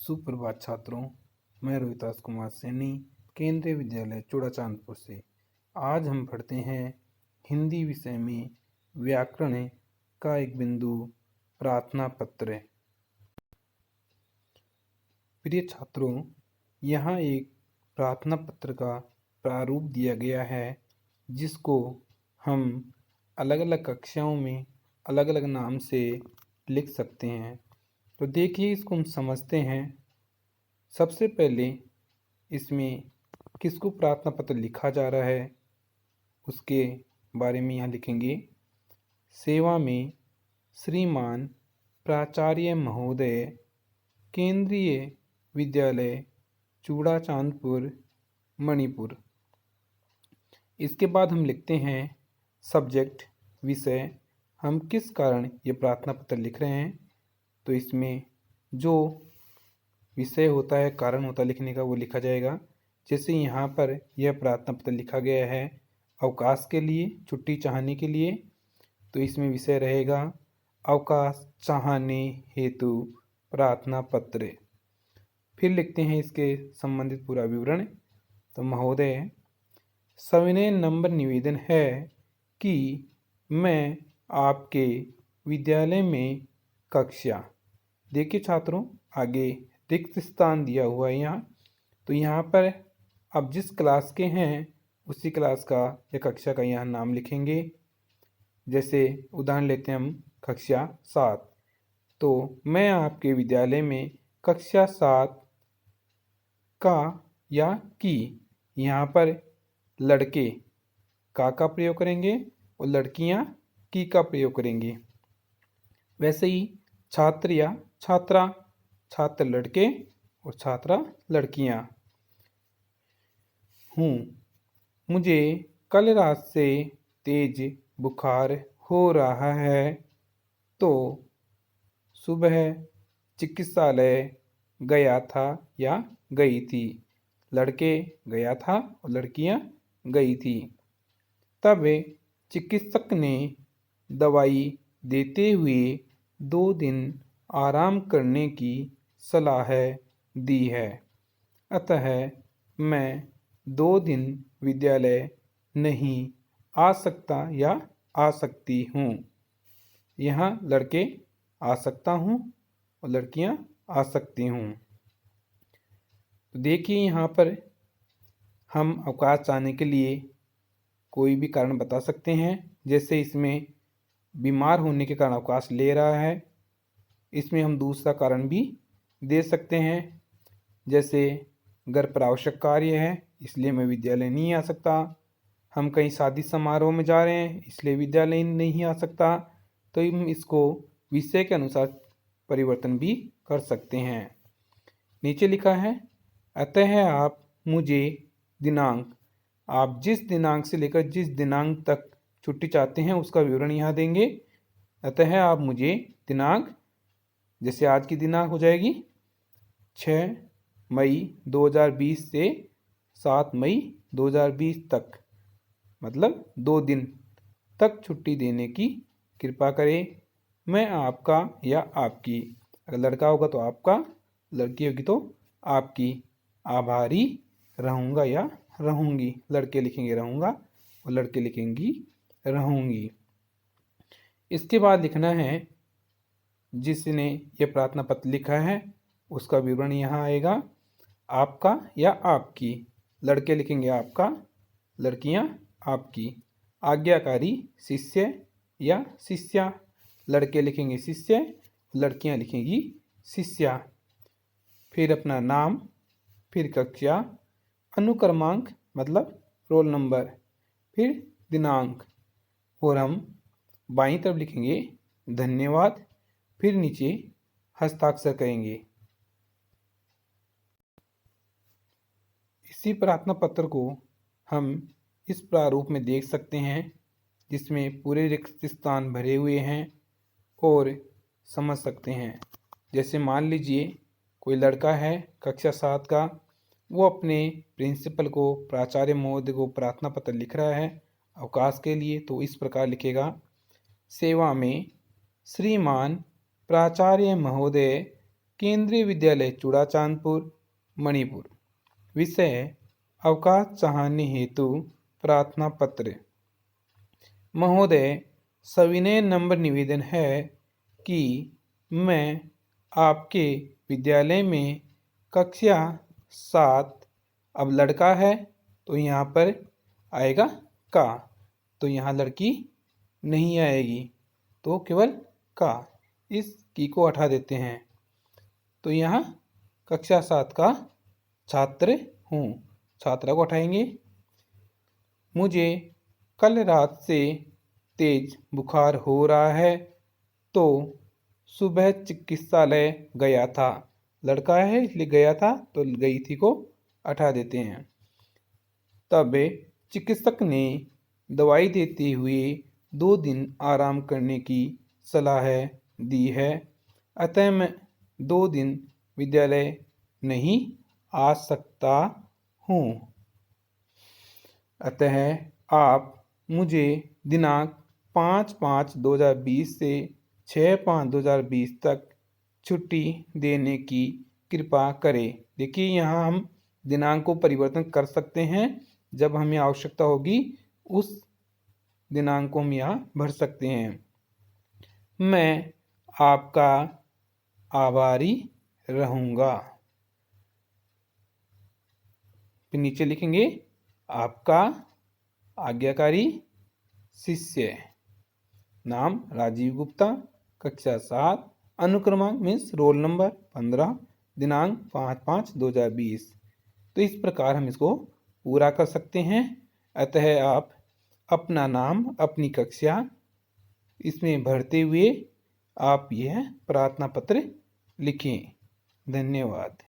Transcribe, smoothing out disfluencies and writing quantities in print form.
सुप्रभात छात्रों। मैं रोहितास कुमार सैनी केंद्रीय विद्यालय चूड़ा चांदपुर से। आज हम पढ़ते हैं हिंदी विषय में व्याकरण का एक बिंदु प्रार्थना पत्र। प्रिय छात्रों, यहाँ एक प्रार्थना पत्र का प्रारूप दिया गया है जिसको हम अलग अलग कक्षाओं में अलग अलग नाम से लिख सकते हैं। तो देखिए, इसको हम समझते हैं। सबसे पहले इसमें किसको प्रार्थना पत्र लिखा जा रहा है उसके बारे में यहाँ लिखेंगे। सेवा में श्रीमान प्राचार्य महोदय, केंद्रीय विद्यालय चूड़ा चांदपुर मणिपुर। इसके बाद हम लिखते हैं सब्जेक्ट, विषय। हम किस कारण ये प्रार्थना पत्र लिख रहे हैं, तो इसमें जो विषय होता है, कारण होता है लिखने का, वो लिखा जाएगा। जैसे यहाँ पर यह प्रार्थना पत्र लिखा गया है अवकाश के लिए, छुट्टी चाहने के लिए, तो इसमें विषय रहेगा अवकाश चाहने हेतु प्रार्थना पत्र। फिर लिखते हैं इसके संबंधित पूरा विवरण। तो महोदय, सविनय नम्र निवेदन है कि मैं आपके विद्यालय में कक्षा, देखिए छात्रों आगे रिक्त स्थान दिया हुआ है यहाँ, तो यहाँ पर अब जिस क्लास के हैं उसी क्लास का या कक्षा का यहाँ नाम लिखेंगे। जैसे उदाहरण लेते हैं हम कक्षा 7, तो मैं आपके विद्यालय में कक्षा 7 का या की, यहाँ पर लड़के का प्रयोग करेंगे और लड़कियाँ की का प्रयोग करेंगे। वैसे ही छात्र या छात्रा, छात्र लड़के और छात्रा लड़कियाँ हूँ। मुझे कल रात से तेज बुखार हो रहा है, तो सुबह चिकित्सालय गया था या गई थी। लड़के गया था और लड़कियाँ गई थी। तब चिकित्सक ने दवाई देते हुए 2 दिन आराम करने की सलाह दी है, अतः मैं 2 दिन विद्यालय नहीं आ सकता या आ सकती हूँ। यहाँ लड़के आ सकता हूँ और लड़कियाँ आ सकती हूँ। तो देखिए, यहाँ पर हम अवकाश चाहने के लिए कोई भी कारण बता सकते हैं। जैसे इसमें बीमार होने के कारण अवकाश ले रहा है, इसमें हम दूसरा कारण भी दे सकते हैं। जैसे घर पर आवश्यक कार्य है इसलिए मैं विद्यालय नहीं आ सकता। हम कहीं शादी समारोह में जा रहे हैं इसलिए विद्यालय नहीं आ सकता। तो हम इसको विषय के अनुसार परिवर्तन भी कर सकते हैं। नीचे लिखा है, अतः आप मुझे दिनांक, आप जिस दिनांक से लेकर जिस दिनांक तक छुट्टी चाहते हैं उसका विवरण यहाँ देंगे। अतः आप मुझे दिनांक, जैसे आज की दिनांक हो जाएगी 6 मई 2020 से 7 मई 2020 तक, मतलब 2 दिन तक छुट्टी देने की कृपा करें। मैं आपका या आपकी, अगर लड़का होगा तो आपका, लड़की होगी तो आपकी आभारी रहूँगा या रहूँगी। लड़के लिखेंगे रहूँगा और लड़के लिखेंगी रहूँगी। इसके बाद लिखना है जिसने ये प्रार्थना पत्र लिखा है उसका विवरण यहाँ आएगा। आपका या आपकी, लड़के लिखेंगे आपका, लड़कियाँ आपकी। आज्ञाकारी शिष्य या शिष्या, लड़के लिखेंगे शिष्य, लड़कियाँ लिखेंगी शिष्या। फिर अपना नाम, फिर कक्षा, अनुक्रमांक मतलब रोल नंबर, फिर दिनांक, और हम बाईं तरफ लिखेंगे धन्यवाद, फिर नीचे हस्ताक्षर करेंगे। इसी प्रार्थना पत्र को हम इस प्रारूप में देख सकते हैं जिसमें पूरे रिक्त स्थान भरे हुए हैं और समझ सकते हैं। जैसे मान लीजिए कोई लड़का है कक्षा 7 का, वो अपने प्रिंसिपल को, प्राचार्य महोदय को प्रार्थना पत्र लिख रहा है अवकाश के लिए। तो इस प्रकार लिखेगा, सेवा में श्रीमान प्राचार्य महोदय, केंद्रीय विद्यालय चूड़ाचांदपुर, मणिपुर। विषय अवकाश चाहने हेतु प्रार्थना पत्र। महोदय, सविनय नम्र निवेदन है कि मैं आपके विद्यालय में कक्षा 7, अब लड़का है तो यहाँ पर आएगा का, तो यहाँ लड़की नहीं आएगी तो केवल का, इस की को हटा देते हैं तो यहाँ कक्षा 7 का छात्र हूँ, छात्रा को हटाएंगे। मुझे कल रात से तेज बुखार हो रहा है तो सुबह चिकित्सालय गया था, लड़का है इसलिए गया था तो गई थी को हटा देते हैं। तब चिकित्सक ने दवाई देते हुए 2 दिन आराम करने की सलाह दी है, अतः मैं 2 दिन विद्यालय नहीं आ सकता हूँ। अतः आप मुझे दिनांक 5/5/2020 से 6/5/2020 तक छुट्टी देने की कृपा करें। देखिए यहाँ हम दिनांक को परिवर्तन कर सकते हैं, जब हमें आवश्यकता होगी उस दिनांक को हम यहाँ भर सकते हैं। मैं आपका आभारी रहूँगा। फिर नीचे लिखेंगे आपका आज्ञाकारी शिष्य। नाम राजीव गुप्ता, कक्षा 7, अनुक्रमांक मीन्स रोल नंबर 15, दिनांक 5/5/2020। तो इस प्रकार हम इसको पूरा कर सकते हैं। अतः आप अपना नाम, अपनी कक्षा इसमें भरते हुए आप यह प्रार्थना पत्र लिखें। धन्यवाद।